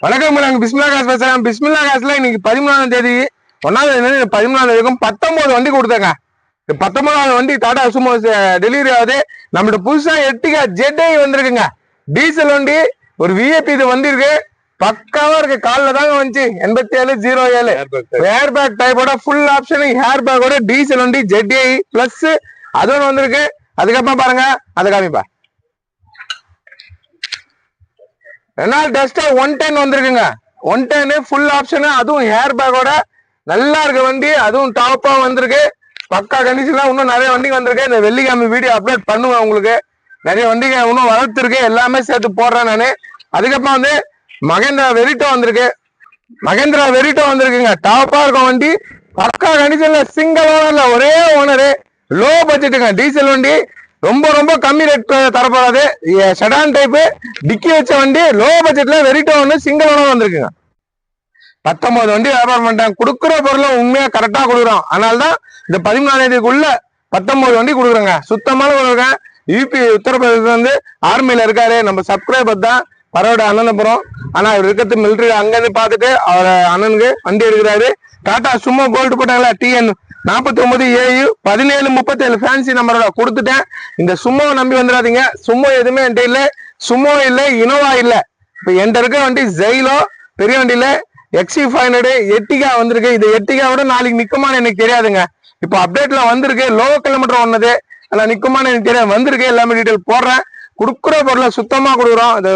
வணக்கம். நாங்க பிஸ்மில்லா காசு பேசுறேன். பிஸ்மில்லா காசுல இன்னைக்கு 13ஆம் தேதி 13ஆம் தேதிக்கும் 19 வண்டி கொடுத்தாங்க. 19வது வண்டி டாடா சுமோ டெலிவரி ஆகுது. நம்மகிட்ட புதுசா எர்டிகா ஜெட் வந்திருக்குங்க. டீசல் வண்டி, ஒரு விஐபி இது வண்டி இருக்கு. பக்காவா இருக்கு. காலில் தாங்க வந்துச்சு 8707 ஏர் பேக் டைப்போட ஃபுல் ஆப்ஷன் ஹேர் பேக்கோட டீசல் வண்டி ஜெட் பிளஸ் அது ஒன்று வந்திருக்கு. அதுக்கப்புறம் பாருங்க, அதை காமிப்பா. ரெனால்ட் டஸ்டர் 110 வந்திருக்குங்க. 110 ஃபுல் ஆப்ஷன், அதுவும் ஹேர் பேக்கோட நல்லா இருக்கு வண்டி. அதுவும் டாப்பா வந்திருக்கு. பக்கா கண்டிஷன்ல இன்னும் நிறைய வண்டிங்க வந்திருக்கு. இந்த வெள்ளிக்கிழமை வீடியோ அப்லோட் பண்ணுவேன். உங்களுக்கு நிறைய வண்டிங்க இன்னும் வளர்த்துருக்கு. எல்லாமே சேர்த்து போடுறேன் நானு. அதுக்கப்புறம் வந்து மகேந்திரா வெரிட்டோ வந்திருக்கு. மகேந்திரா வெரிட்டோ வந்திருக்குங்க. டாப்பா இருக்கும் வண்டி. பக்கா கண்டிஷன்ல சிங்கிள் ஓனர்ல ஒரே ஓனரு. லோ பட்ஜெட்டுங்க. டீசல் வண்டி ரொம்ப ரொம்ப கம்மி ரேட் தரப்படாது. செடான் டைப்பு டிக்கி வச்ச வண்டி. லோ பட்ஜெட்ல வெரிட்டோ ஒன்று சிங்கிள் ஓனர் வந்திருக்குங்க. 19 வண்டி வியாபாரம் பண்ணிட்டாங்க. கொடுக்குற பொருளை உண்மையா கரெக்டா கொடுக்குறோம். அதனால்தான் இந்த 14ஆம் தேதிக்குள்ள 19 வண்டி கொடுக்குறோங்க. சுத்தமான கொடுக்குறேன். யூபி உத்தரப்பிரதேசம் வந்து ஆர்மியில இருக்காரு. நம்ம சப்ஸ்கிரைபர் தான். பரவாயில்ல அண்ணனப்புறம். ஆனா அவர் இருக்கிறது மிலிட்டரி. அங்கிருந்து பார்த்துட்டு அவர் அண்ணனுக்கு வண்டி எடுக்கிறாரு. டாடா சும்மா கோல்டு போட்டாங்களா TN 49AU 1737 ஃபேன்சி நம்பரோட கொடுத்துட்டேன். இந்த சும்மோவை நம்பி வந்துடாதீங்க. சும்மோ எதுவுமே என்கிட்ட இல்லை. சும்மோ இல்லை, இனோவா இல்லை. இப்ப என்கிட்ட இருக்க வண்டி ஜெயிலோ பெரிய வண்டியில XC500 எர்டிகா வந்திருக்கு. இது எர்டிகாவோட நாளைக்கு நிக்குமான்னு எனக்கு தெரியாதுங்க. இப்போ அப்டேட்ல வந்திருக்கு. லோ கிலோமீட்டர் ஒன்னது. ஆனா நிக்குமான்னு எனக்கு தெரியாது. வந்திருக்கு. எல்லாமே டீட்டெயில் போடுறேன். கொடுக்குற பொருளை சுத்தமா கொடுக்குறோம். இது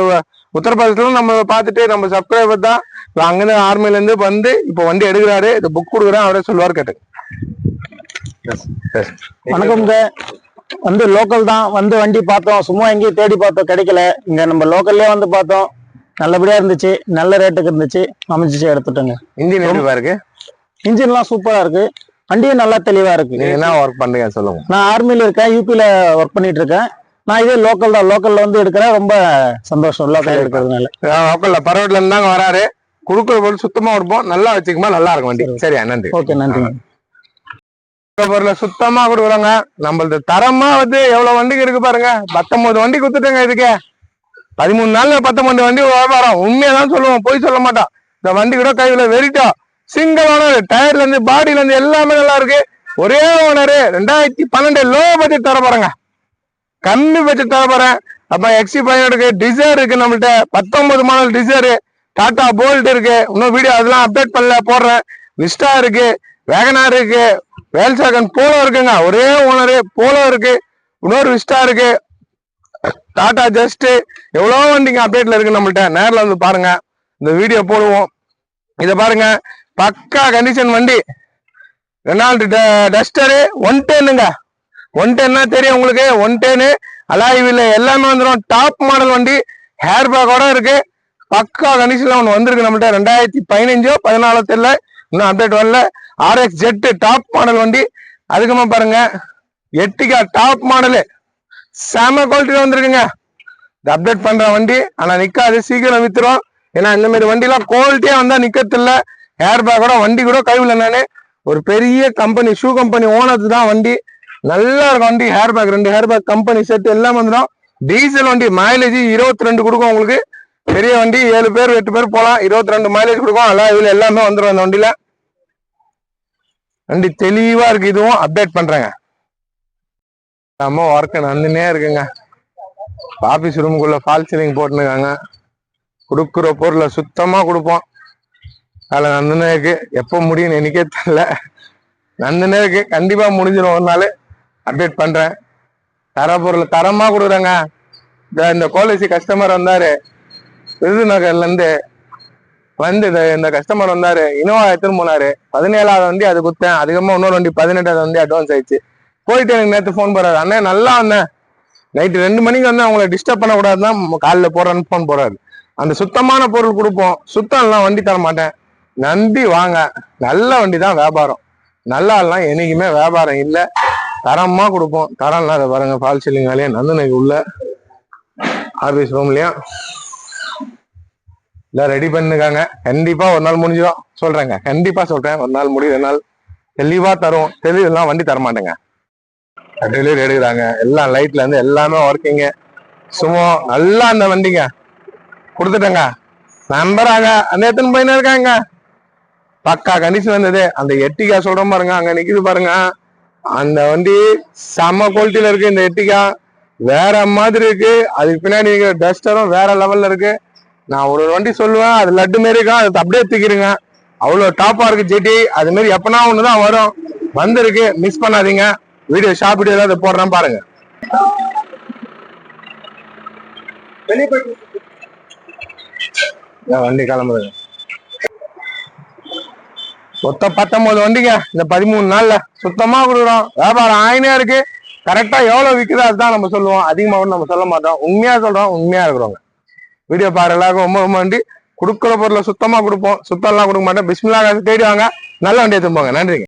உத்தரப்பிரதேசத்துல நம்ம பார்த்துட்டு நம்ம சப்ஸ்கிரைபர் தான். அங்கிருந்து ஆர்மில இருந்து வந்து இப்போ வண்டி எடுக்கிறாரு. இது புக் கொடுக்குறேன். அவரே சொல்லுவார் கேட்டு. வணக்கம். வந்து லோக்கல் தான். வந்து வண்டி பார்த்தோம். சும்மா எங்கேயும் தேடி பார்த்தோம், கிடைக்கல. இங்க நம்ம லோக்கல்லே வந்து பார்த்தோம். நல்லபடியா இருந்துச்சு. நல்ல ரேட்டுக்கு இருந்துச்சு. அமைச்சிச்சு எடுத்துட்டோங்க. இன்ஜின் எப்படி இருக்கு? இன்ஜின்லாம் சூப்பரா இருக்கு. வண்டியும் நல்லா தெளிவா இருக்கு. நீங்க என்ன ஒர்க் பண்றீங்க சொல்லுங்க. நான் ஆர்மில இருக்கேன். யூபில ஒர்க் பண்ணிட்டு இருக்கேன். நான் இதே லோக்கல் தான். லோக்கல்ல வந்து எடுக்கிறேன். ரொம்ப சந்தோஷம் லோக்கல் எடுக்கிறதுனால. லோக்கல்ல பரவாயில்ல இருந்தாங்க வராரு. கொடுக்குற பொருள் சுத்தமா கொடுப்போம். நல்லா வச்சுக்குமா நல்லா இருக்கும் வண்டி. சரியா? நன்றி. ஓகே, நன்றி. பொருளை சுத்தமா கொடுக்குறாங்க. நம்மளது தரமா வந்து எவ்வளவு வண்டிக்கு இருக்கு பாருங்க. 19 வண்டி கொடுத்துட்டேங்க. இதுக்கே 13 நாள்ல 19 வண்டி வியாபாரம். உண்மையதான் சொல்லுவோம், போய் சொல்ல மாட்டோம். இந்த வண்டி கூட கையில வெரிட்டோ சிங்கிள் ஓனர். டயர்ல இருந்து பாடியில இருந்து எல்லாமே நல்லா இருக்கு. ஒரே ஓனரு. 2012 லோ பட்ஜெட் தர போறேங்க. கம்மி பட்ஜெட் தர போறேன். அப்ப XC500 டிசைர் இருக்கு நம்மள்ட்ட. 19 மாடல் டிசைர். டாடா போல்ட் இருக்கு. இன்னும் வீடியோ அதெல்லாம் அப்டேட் பண்ணல, போடுறேன். விஸ்டா இருக்கு. வேகனார் இருக்கு. வேல்சாகன் போலோ இருக்குங்க. ஒரே ஓனரு. போலோ இருக்கு. இன்னொரு விஸ்டா இருக்கு. டாடா ஜஸ்ட் எவ்வளவு வண்டிங்க அப்டேட்ல இருக்கு நம்மள்ட்ட. நேரில் வந்து பாருங்க. இந்த வீடியோ போடுவோம். இத பாருங்க. பக்கா கண்டிஷன் வண்டி. Reynold Duster 110ங்க. 110 தெரியும் உங்களுக்கு. 110 அலாய்வில் எல்லாமே வந்துடும். டாப் மாடல் வண்டி. ஹேர் பேக்கோட இருக்கு. பக்கா கண்டிஷன்ல ஒன்று வந்திருக்கு நம்மள்ட்ட. 2015 14 தெரியல, இன்னும் அப்டேட் வரல. RX ஜெட் டாப் மாடல் வண்டி. அதுக்கப்புறமா பாருங்க எர்டிகா டாப் மாடலு செம குவாலிட்டியில வந்திருக்குங்க. இது அப்டேட் பண்ற வண்டி. ஆனா நிக்காது, சீக்கிரம் வித்துரும். ஏன்னா இந்த மாதிரி வண்டி எல்லாம் குவாலிட்டியா வந்தா நிக்கிறது இல்ல. ஹேர் பேக்கோட வண்டி கூட கைவில. நானு ஒரு பெரிய கம்பெனி, ஷூ கம்பெனி ஓனது தான் வண்டி. நல்லா இருக்கும் வண்டி. Hair pack 2 hair pack company set எல்லாம் வந்துடும். டீசல் வண்டி. மைலேஜ் 22 கொடுக்கும் உங்களுக்கு. பெரிய வண்டி. 7 பேர் 8 பேர் போலாம். 22 மைலேஜ் கொடுக்கும். எல்லாம் இதுல எல்லாமே வந்துடும் அந்த வண்டியில. வண்டி தெளிவா இருக்கு. இதுவும் அப்டேட் பண்றேங்க. நம்ம ஒர்க் நடந்துனே இருக்குங்க. ஆபீஸ் ரூமுக்குள்ள ஃபால் சீலிங் போட்டுருக்காங்க. கொடுக்குற பொருளை சுத்தமா கொடுப்போம். அதில் நந்துனே இருக்கு. எப்போ முடியும்னு எனக்கே தெரியல. நந்துனே இருக்கு. கண்டிப்பா முடிஞ்சிடும் ஒரு நாள். அப்டேட் பண்றேன். தர பொருளை தரமா கொடுக்குறாங்க. இந்த கோலசி கஸ்டமர் வந்தாரு விருதுநகர்ல இருந்து. வந்து இந்த கஸ்டமர் வந்தாரு. இனோவா எடுத்துன்னு போனாரு. 17வது வண்டி அது குத்தேன். அதுக்கப்புறமா இன்னொரு வண்டி 18வது வண்டி அட்வான்ஸ் ஆயிடுச்சு. போயிட்டு எனக்கு நேற்று ஃபோன் போறாரு. அண்ணே நல்லா வந்தேன். நைட்டு 2 மணிக்கு வந்து அவங்களை டிஸ்டர்ப் பண்ணக்கூடாதுதான் காலைல போறான்னு ஃபோன் போறாரு. அந்த சுத்தமான பொருள் கொடுப்போம். சுத்தம் எல்லாம் வண்டி தர மாட்டேன். நம்பி வாங்க. நல்ல வண்டி தான் வியாபாரம். நல்லா எல்லாம் என்னைக்குமே வியாபாரம் இல்லை. தரமா கொடுப்போம். தரம் இல்லாத பாருங்க. ஃபால் சீலிங் வேலையா நந்தனைக்கு உள்ள ஆபீஸ் ரூம்லயும் எல்லாம் ரெடி பண்ணிருக்காங்க. கண்டிப்பா ஒரு நாள் முடிஞ்சிடும் சொல்றேங்க. கண்டிப்பா சொல்றேன். ஒரு நாள் முடியும். 2 நாள் தெளிவா தரும். தெளிவெல்லாம் வண்டி தர மாட்டேங்க. டெலிவரி எடுக்கிறாங்க. எல்லாம் லைட்ல இருந்து எல்லாமே ஒர்க்கிங்க. சும்மா நல்லா அந்த வண்டிங்க கொடுத்துட்டேங்க. நம்புறாங்க அந்த எத்தனை பையனா இருக்காங்க பக்கா கண்டிஷன் வந்தது. அந்த எட்டிகா சொல்றோம் பாருங்க, அங்க நிக்குது பாருங்க, அந்த வண்டி செம குவாலிட்டியில இருக்கு. இந்த எட்டிகா வேற மாதிரி இருக்கு. அதுக்கு பின்னாடி டஸ்டரும் வேற லெவல்ல இருக்கு. நான் ஒரு வண்டி சொல்லுவேன், அது லட்டு மாரி இருக்கும், அது அப்படியே தூக்கிடுங்க, அவ்வளவு டாப்பா இருக்கு ஜிடி. அது மாதிரி எப்பனா ஒண்ணுதான் வரும், வந்திருக்கு, மிஸ் பண்ணாதீங்க. வீடியோ ஷாப் வீடியோ ஏதாவது போடுறேன் பாருங்க. வண்டி கிளம்புறது மொத்தம் 19 வண்டிங்க இந்த 13 நாள்ல சுத்தமா கொடுக்குறோம். வியாபாரம் ஆயினே இருக்கு. கரெக்டா எவ்வளவு விக்குதோ அதுதான் நம்ம சொல்லுவோம், அதிகமா நம்ம சொல்ல மாட்டோம். உண்மையா சொல்றோம், உண்மையா இருக்கிறோங்க. வீடியோ பாரு எல்லாருக்கும் ரொம்ப ரொம்ப நன்றி. கொடுக்குற பொருளை சுத்தமா கொடுப்போம், சுத்தம் எல்லாம் கொடுக்க மாட்டோம். பிஸ்மில்லா தேடி வாங்க, நல்ல வண்டியை திரும்புவாங்க. நன்றிங்க.